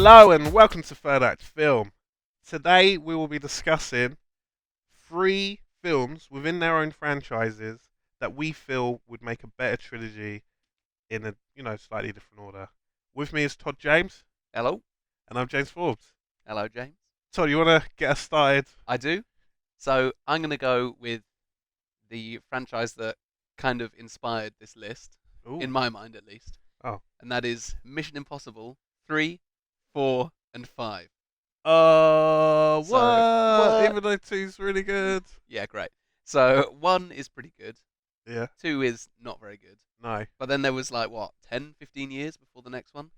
Hello and welcome to Third Act Film. Today we will be discussing 3 films within their own franchises that we feel would make a better trilogy in a slightly different order. With me is Todd James, Hello. and I'm James Forbes. Hello, James. Todd, you want to get us started? I do. So I'm going to go with the franchise that kind of inspired this list, Ooh. in my mind at least. Oh. And that is Mission Impossible 3, 4, and 5. What? What? Even though two's really good. Yeah, great. So 1 is pretty good. Yeah. 2 is not very good. No. But then there was 10, 15 years before the next one?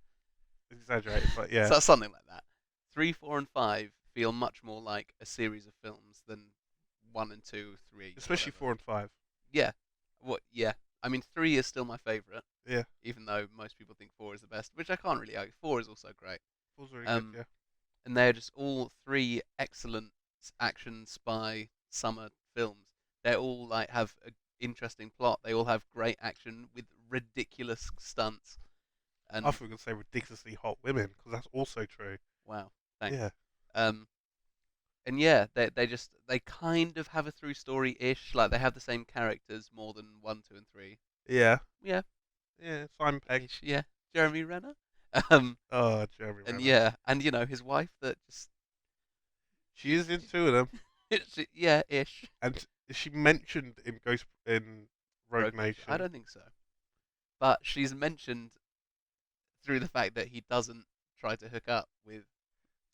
Exaggerated, but yeah. So something like that. 3, 4, and 5 feel much more like a series of films than 1 and 2, 3. Especially whatever. 4 and 5. Yeah. Yeah. I mean, 3 is still my favourite. Yeah. Even though most people think 4 is the best, which I can't really argue. 4 is also great. 4's really good, yeah. And they're just all 3 excellent action spy summer films. They all have an interesting plot. They all have great action with ridiculous stunts. And I thought you were going to say ridiculously hot women, because that's also true. wow, thanks. Yeah. And yeah, they kind of have a through story ish. Like they have the same characters more than 1, 2, and 3. Yeah. Yeah. Yeah, Simon Pegg. Yeah. Jeremy Renner. Oh, Jeremy And Renner. yeah, and his wife that just She is in 2 of them. yeah, ish. And is she mentioned in Rogue Nation? I don't think so. But she's mentioned through the fact that he doesn't try to hook up with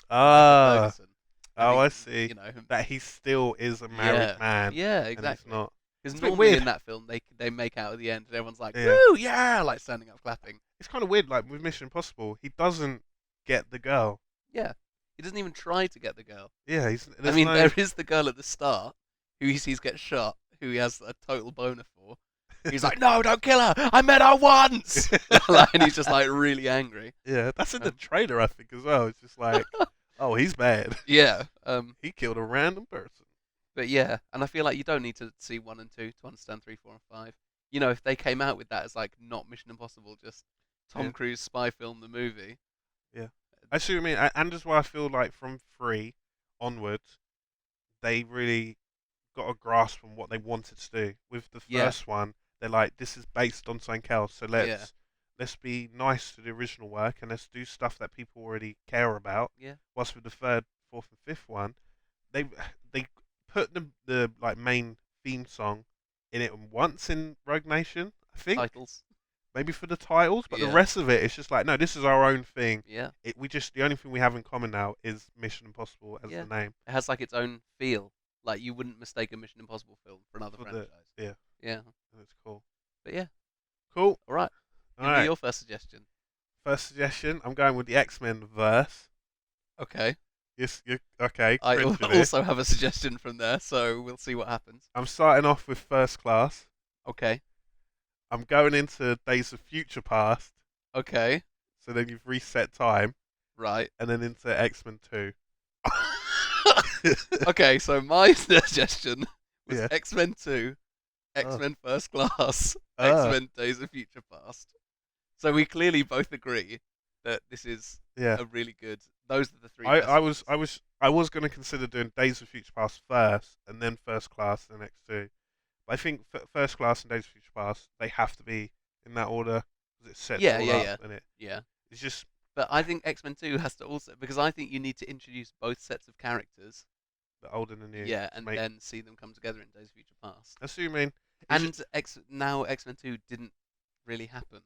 Michael Ferguson. I see. Him. That he still is a married man. Yeah, And exactly. he's not. Because It's a bit normally weird. in that film they make out at the end and everyone's like, Yeah. woo, yeah, like standing up clapping. It's kind of weird, like with Mission Impossible, he doesn't get the girl. Yeah. He doesn't even try to get the girl. Yeah, There is the girl at the start who he sees get shot, who he has a total boner for. He's like, no, don't kill her. I met her once. And he's just really angry. Yeah, that's in the trailer, I think, as well. It's just like, oh, he's bad. Yeah. He killed a random person. But yeah, and I feel like you don't need to see 1 and 2 to understand 3, 4, and 5. If they came out with that as not Mission Impossible, just Tom Cruise spy film the movie. Yeah. I see what you mean. And as well, I feel like from 3 onwards, they really got a grasp on what they wanted to do. With the first one, they're like, this is based on something else, so let's be nice to the original work and let's do stuff that people already care about. Yeah. Whilst with the 3rd, 4th, and 5th one, they put the main theme song in it once in Rogue Nation, I think. Titles. Maybe for the titles, but the rest of it, it's just like, no, this is our own thing. Yeah. The only thing we have in common now is Mission Impossible as the name. It has its own feel. Like you wouldn't mistake a Mission Impossible film for another franchise. Yeah. Yeah. That's cool. But yeah. Cool. All right. All Give right. me your first suggestion. First suggestion, I'm going with the X-Men verse. Okay. Yes, okay. I cringe a bit. also have a suggestion from there, so we'll see what happens. I'm starting off with First Class. Okay. I'm going into Days of Future Past. Okay. So then you've reset time. Right. And then into X-Men 2. Okay, so my suggestion was Yeah. X-Men 2, X-Men First Class, X-Men Days of Future Past. So we clearly both agree that this is a really good. Those are the 3. I was going to consider doing Days of Future Past first, and then First Class, the next 2. But I think First Class and Days of Future Past, they have to be in that order because it sets all up. And it's just. But I think X-Men 2 has to also, because I think you need to introduce both sets of characters. The old and the new. Yeah, and then see them come together in Days of Future Past. That's what you mean. And now X-Men 2 didn't really happen.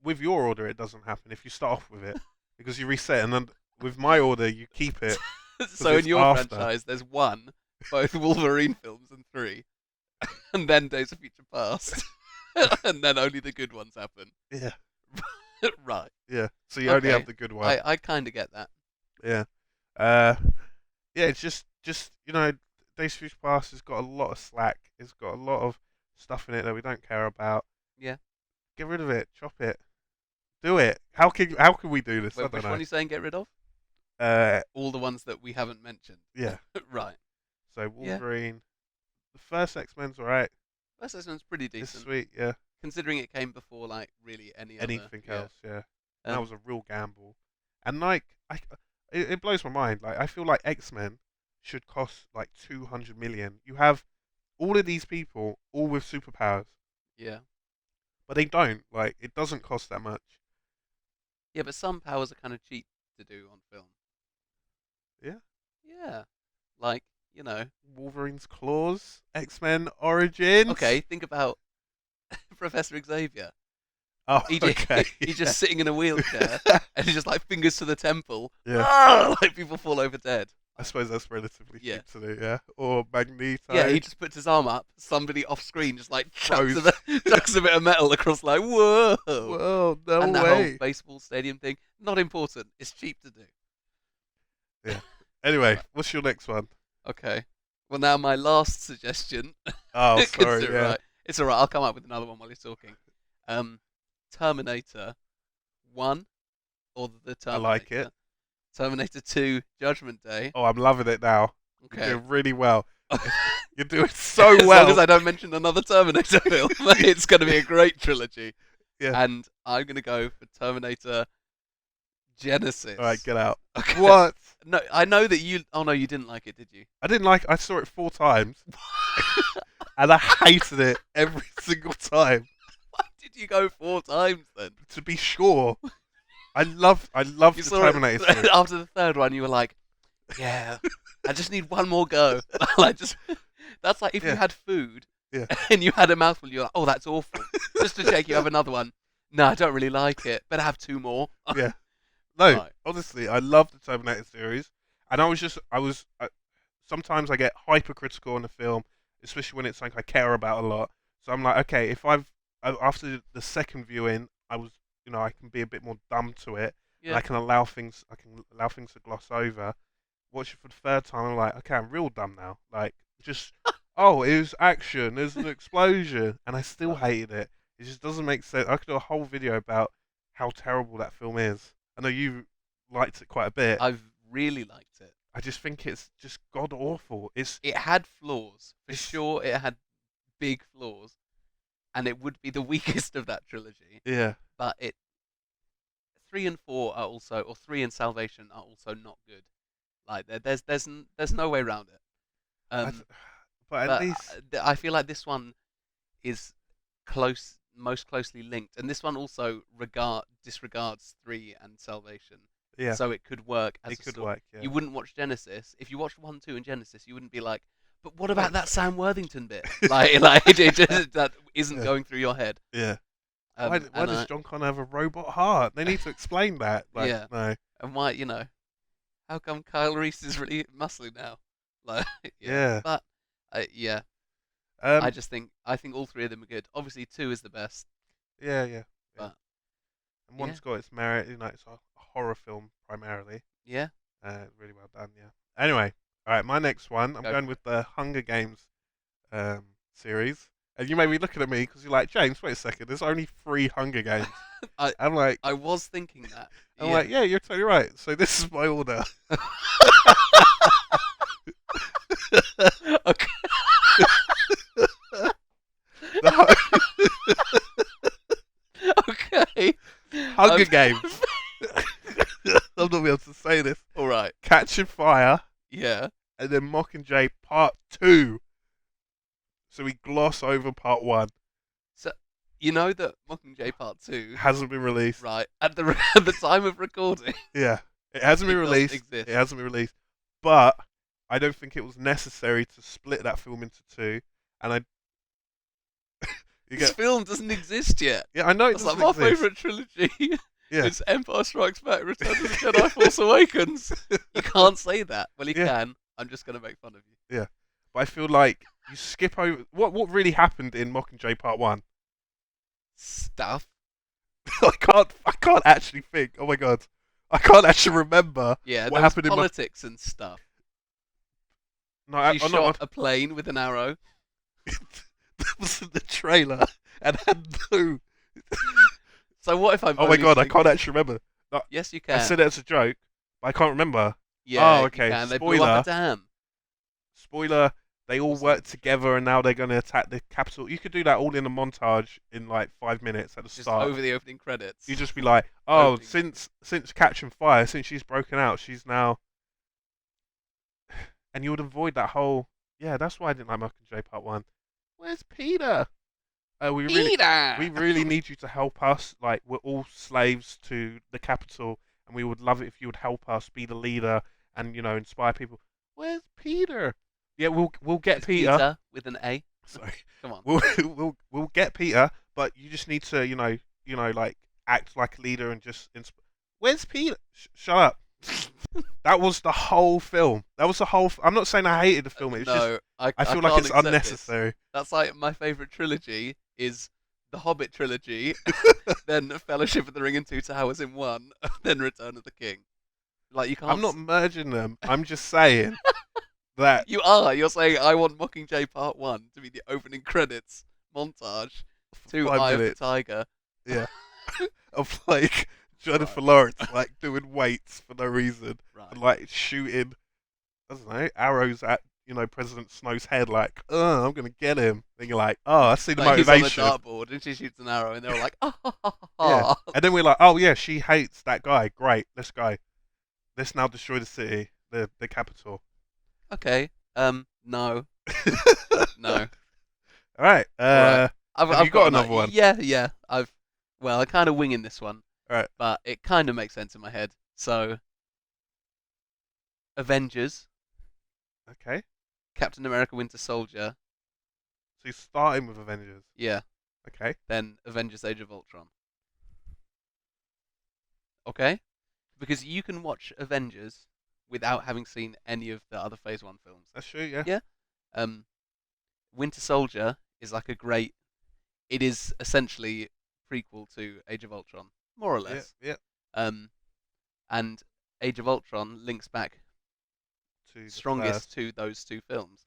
With your order, it doesn't happen if you start off with it because you reset, and then with my order, you keep it. So in your franchise, there's 1, both Wolverine films, and 3, and then Days of Future Past, and then only the good ones happen. Yeah. Right. Yeah. So you only have the good one. I kind of get that. Yeah. Yeah. It's just Days of Future Past has got a lot of slack. It's got a lot of stuff in it that we don't care about. Yeah. Get rid of it. Chop it. Do it. How can we do this? Wait, I don't which know. one are you saying get rid of? All the ones that we haven't mentioned. Yeah. Right. So Wolverine. The first X-Men's alright. First X-Men's pretty decent. It's sweet, yeah. Considering it came before really anything else, yeah. And that was a real gamble. And like, it blows my mind. Like, I feel like X-Men should cost like 200 million. You have all of these people, all with superpowers, Yeah. but they don't. Like, it doesn't cost that much. Yeah, but some powers are kind of cheap to do on film. Yeah. Yeah. Like, you know. Wolverine's claws, X-Men Origins. Okay, think about Professor Xavier. Oh, He just, okay. he's just sitting in a wheelchair and he's just like fingers to the temple. Yeah. Ah, like people fall over dead. I suppose that's relatively Yeah. cheap to do, yeah. Or Magneto. Yeah, he just puts his arm up. Somebody off screen just like chucks Throws. chucks a bit of metal across, like whoa. Whoa, no And that whole way. baseball stadium thing, not important. It's cheap to do. Yeah. Anyway, Right. what's your next one? Okay. Well, now my last suggestion. Oh, 'Cause sorry, it's yeah. alright. It's alright. I'll come up with another one while he's talking. Terminator 1 or the I Terminator. like it. Terminator 2 Judgment Day. Oh, I'm loving it now. Okay. You're doing really well. You're doing so As well. long as I don't mention another Terminator film, it's going to be a great trilogy. Yeah. And I'm going to go for Terminator Genesis. All right, get out. Okay. What? No, I know that you. Oh no, you didn't like it, did you? I didn't like. I saw it 4 times, and I hated it every single time. Why did you go 4 times then? To be sure, I love You the saw it Terminator series. after the third one. You were like, "Yeah, I just need one more go." Like just that's like if you Yeah. had food Yeah. and you had a mouthful, you're like, "Oh, that's awful." Just to check, you have another one. No, I don't really like it. Better have 2 more. Yeah. No, Right. honestly, I love the Terminator series, and sometimes I get hypercritical on the film, especially when it's something I care about a lot. So I'm like, okay, if after the second viewing, I can be a bit more dumb to it, and Yeah. I can allow things to gloss over. Watch it for the third time, I'm like, okay, I'm real dumb now. Like, just oh, it was action, there's an explosion, and I still hated it. It just doesn't make sense. I could do a whole video about how terrible that film is. I know you liked it quite a bit. I've really liked it. I just think it's just god awful. It had flaws for It's- sure. It had big flaws, and it would be the weakest of that trilogy. Yeah. But 3 and 4 are also, or 3 and Salvation are also not good. Like there's no way around it. But at least I feel like this one is most closely linked, and this one also disregards 3 and Salvation. yeah, So it could work as it a could story. work. Yeah. You wouldn't watch Genesis if you watched 1, 2, and Genesis. You wouldn't be like, but what about that Sam Worthington bit? That isn't Yeah. going through your head. Yeah. Um, Why and does John Connor have a robot heart? They need to explain that. Like, Yeah. no. and why how come Kyle Reese is really muscly now? Like Yeah. But yeah, Um. I think all 3 of them are good. Obviously 2 is the best. Yeah. Yeah. But And one's got its merit. It's a horror film primarily. yeah, Really well done. Yeah. Anyway, all right. My next one. I'm Go going for with the Hunger Games series. And you may be looking at me because you're like, James, wait a second. There's only 3 Hunger Games. I'm like, I was thinking that. I'm like, yeah, you're totally right. So this is my order. Okay. The Okay. Hunger Games. I'm not able to say this. All right. Catching Fire, Yeah. and then Mockingjay Part 2. So we gloss over Part 1. So you know that Mockingjay Part 2, Hasn't been released. right? At the time of recording, Yeah. It hasn't been It doesn't released. exist. It hasn't been released. But I don't think it was necessary to split that film into 2. And I. you this get. film doesn't exist yet. Yeah, I know it It's like doesn't my exist. favourite trilogy. Yeah. It's Empire Strikes Back, Return of the Jedi, Force Awakens. You can't say that. Well, you Yeah. can. I'm just going to make fun of you. But I feel like you skip over. What really happened in Mockingjay Part 1? Stuff. I can't actually think. Oh my god. I can't actually rember Yeah, what there was happened in politics and stuff. No, She I'm shot not. a plane with an arrow. That was in the trailer and had no. So what if I'm Oh my only god, I thinking- can't actually remember. Yes, you I can. said it as a joke, but I can't remember. Yeah, Oh, you okay, can. They blew up a dam. Spoiler: they all What's the name work of the film? together and now they're going to attack the capital. You could do that all in a montage in like 5 minutes at the Just start. over the opening You credits. just be like, oh, Opening. since catching fire, since she's broken out, she's now, and you would avoid that whole. Yeah, that's why I didn't like Mockingjay Part One. Where's Peter? Peter. we really need you to help us. Like we're all slaves to the capital, and we would love it if you would help us be the leader and inspire people. Where's Peter? Yeah, we'll get It's Peter. Peter with an A. Sorry, Come on. we'll get Peter, but you just need to like act like a leader and just. Where's Peter? Shut up. That was the whole film. That was the whole. I'm not saying I hated the film. It's just No, I I feel like can't it's accept this. unnecessary. That's like my favorite trilogy is the Hobbit trilogy, then Fellowship of the Ring and Two Towers in one, then Return of the King. Like you I'm can't. not merging them. I'm just saying that You are. You're saying I want Mockingjay Part One to be the opening credits montage to for five Eye of the minutes, Tiger. yeah, of like Right. Jennifer Lawrence like doing weights for no reason Right. and like shooting, I don't know, arrows at President Snow's head. Like, I'm gonna get him. And you're like, oh, I see the Like he's on the motivation. dartboard and she shoots an arrow and they're all like, ah ha ha ha Yeah, ha. and then we're like, oh yeah, she hates that guy. Great, let's go. Let's now destroy the city, the capital. Okay. No. No. All right. All right. Have you I've got got another one? Yeah, yeah. I'm kind of winging this one, All right. but it kind of makes sense in my head. So, Avengers, Okay. Captain America, Winter Soldier, So you're starting with Avengers. yeah. Okay. Then Avengers: Age of Ultron. Okay, because you can watch Avengers without having seen any of the other Phase One films. That's true. Yeah. Yeah. Um, Winter Soldier is like a great. It is essentially prequel to Age of Ultron, more or Yeah. less. Yeah. Um, and Age of Ultron links back To the strongest first. to those two films.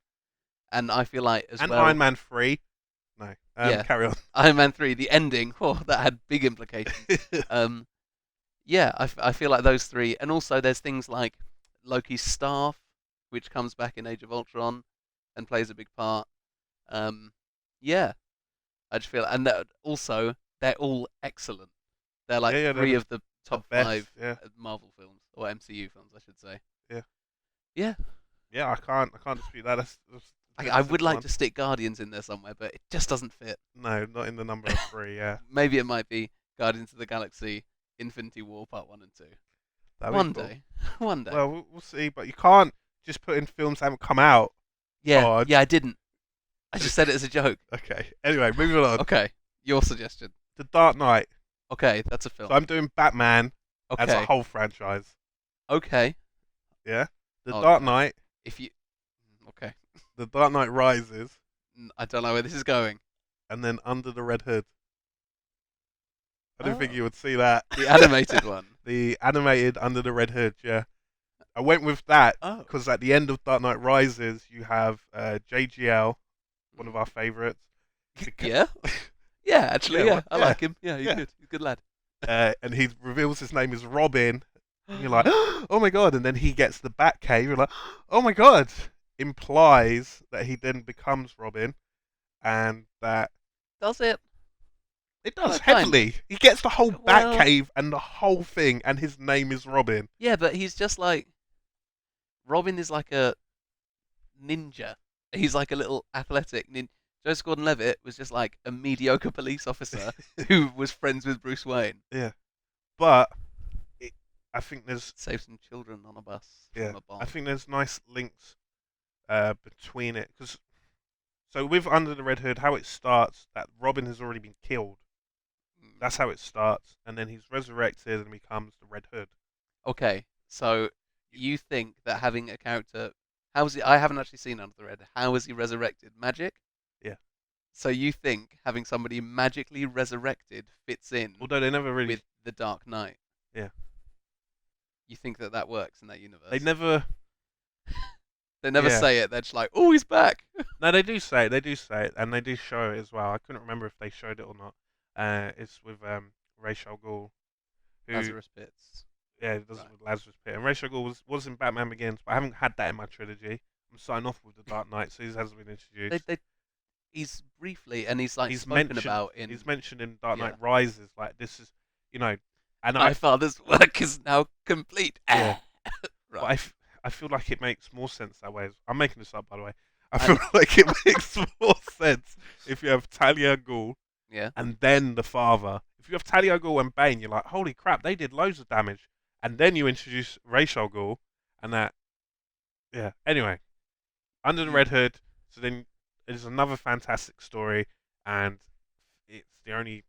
And I feel like as And well, Iron Man 3. No. yeah, Carry on. Iron Man 3, the ending, oh, that had big implications. Um, yeah, I feel like those three, and also there's things like Loki's staff, which comes back in Age of Ultron and plays a big part. Um, yeah, I just feel, and also they're all excellent. They're like Yeah. Yeah. three They're of the the top best. five Yeah. Marvel films or MCU films, I should say. Yeah. Yeah, Yeah. I can't dispute that. That's I the would like one. to stick Guardians in there somewhere, but it just doesn't fit. No, not in the number of three. Yeah. Maybe it might be Guardians of the Galaxy, Infinity War Part 1 and 2. That'd One be cool. day. One day. Well, we'll see. But you can't just put in films that haven't come out. Yeah, Todd. yeah, I didn't. I just said it as a joke. Okay. Anyway, moving on. Okay, your suggestion. The Dark Knight. Okay, that's a film. So I'm doing Batman as a Okay, whole franchise. okay. Yeah. The Oh, Dark God. Knight. If you. Okay. The Dark Knight Rises, I don't know where this is going. and then Under the Red Hood. I didn't think Oh, you would see that. the animated one. The animated Under the Red Hood, yeah. I went with that Oh. because at the end of Dark Knight Rises, you have JGL, one of our favourites. Yeah? Yeah, actually, Yeah, yeah. what- I yeah, like him. Yeah, he's yeah. good. He's a good lad. And he reveals his name is Robin, and you're like, oh my god! And then he gets the Batcave. You're like, oh my god! Implies that he then becomes Robin, and that Does it? it does Well, kind of. heavily. He gets the whole Well- Batcave and the whole thing, and his name is Robin. Yeah, but he's just like. Robin is like a ninja. He's like a little athletic ninja. Joseph Gordon-Levitt was just like a mediocre police officer who was friends with Bruce Wayne. Yeah, but I think there's Saved some children on a bus yeah, from a bomb. I think there's nice links between it because so with Under the Red Hood, how it starts that Robin has already been killed. That's how it starts, and then he's resurrected and becomes the Red Hood. Okay, so you think that having a character, how is he? I haven't actually seen Under the Red. How is he resurrected? Magic. Yeah. So you think having somebody magically resurrected fits in Although they never really, with the Dark Knight? Yeah. You think that that works in that universe? they never. They never Yeah. say it. They're just like, oh, he's back. No, they do say it. They do say it, and they do show it as well. I couldn't remember if they showed it or not. It's with Ra's al Ghul, who Lazarus Pits. yeah, it does it Right. with Lazarus Pit, and Ra's al Ghul was in Batman Begins, but I haven't had that in my trilogy. I'm starting off with the Dark Knight, so he hasn't been They, introduced. they, he's briefly, and he's like He's spoken mentioned about in. he's mentioned in Dark Yeah. Knight Rises, like this is, you know, and My father's work is now complete. yeah, but Right. I feel like it makes more sense that way. I'm making this up, by the way. I And feel like it makes more sense if you have Talia al Ghul yeah. and then the father. If you have Talia al Ghul and Bane, you're like, holy crap, they did loads of damage. And then you introduce Ra's al Ghul, and that, yeah. Anyway, Under the Mm. Red Hood. So then it's another fantastic story, and it's the only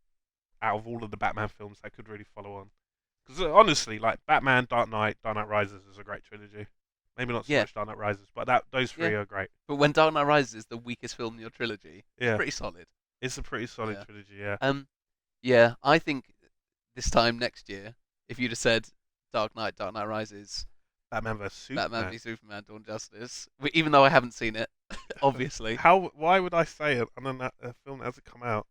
out of all of the Batman films that could really follow on. Because honestly, like Batman, Dark Knight Rises is a great trilogy. Maybe not so Yeah. much Dark Knight Rises, but that those Yeah. three are great. But when Dark Knight Rises is the weakest film in your trilogy, it's Yeah, pretty solid. it's a pretty solid Yeah. trilogy. Yeah, Yeah. I think this time next year, if you'd have said Dark Knight Rises, Batman vs Batman Superman. v Superman, Dawn of Justice, even though I haven't seen it, obviously. How? Why would I say it on a film that hasn't come out?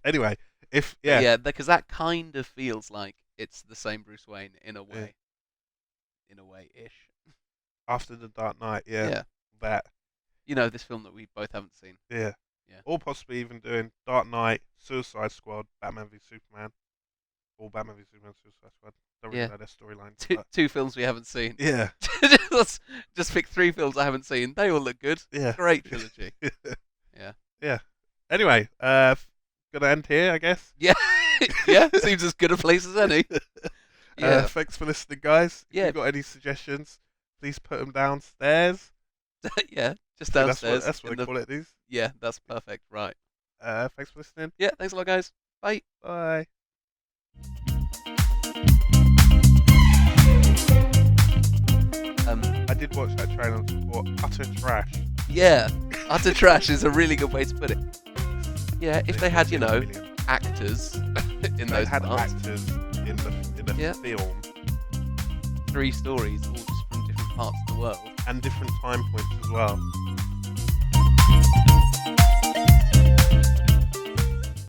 Anyway, if But yeah, because that kind of feels like it's the same Bruce Wayne in a way, ish. after the Dark Knight, yeah, Yeah. that, You know, this film that we both haven't seen. yeah, Yeah. or possibly even doing Dark Knight, Suicide Squad, Batman v Superman, or Batman v Superman, Suicide Squad. Don't really Yeah. know their storylines. Two films we haven't seen. Yeah, Just pick 3 films I haven't seen. They all look good. yeah, Great trilogy. Yeah. yeah. Anyway, gonna end here, I guess. Yeah. Yeah. Seems as good a place as any. Yeah. Thanks for listening, guys. If Yeah. you've got any suggestions, please put them downstairs. Yeah. Just Yeah, downstairs. That's what in they call it. These. Yeah, that's perfect. Right. Thanks for listening. Yeah. Thanks a lot, guys. Bye. Bye. I did watch that trailer and thought utter trash. Yeah. Utter trash is a really good way to put it. Yeah. If they had, actors in They those had parts, actors in the Yeah. film 3 stories, all just from different parts of the world. and different time points as well.